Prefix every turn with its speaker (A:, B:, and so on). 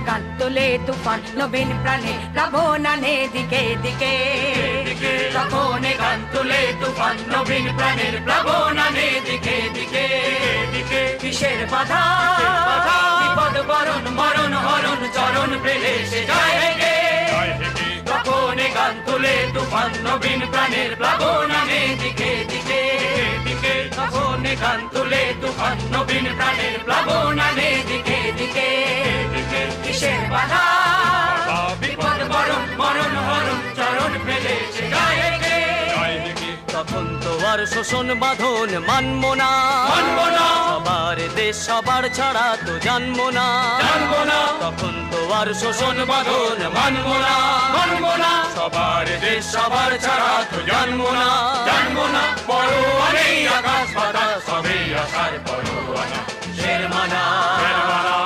A: গান তোলে তুফান নবীন প্রাণে প্লাবনানে দিকে দিকে
B: তখন গান তুলে তুফান নবীন প্রাণের প্লাবনানে দিকে দিকে
A: কিসের বাধা
B: বিপদ বরণ মরণ হরণ চরণ পেলে সে যায় হেগে তখন গান তুলে তুফান নবীন প্রাণের প্লাবনানে দিকে দিকে তখন গান তুলে তুফান নবীন প্রাণের প্লাবনানে দিকে দিকে
A: কিসের বাধা
B: বিপদ বরণ মরণ হরণ চরণ পেলে সে যায় হেগে
C: তখন তো আর শোষণ বাঁধন মানবো না সবার দেশ সবার ছাড়া তো জানবো না তখন তো আর শোষণ বাঁধন মানবো না
B: সবার দেশ সবার ছাড়া তো জানবো না পরোয়ানে আকাশ পাতাল সবে আসার পরোয়ানা
C: শের মানা
B: শেরবালা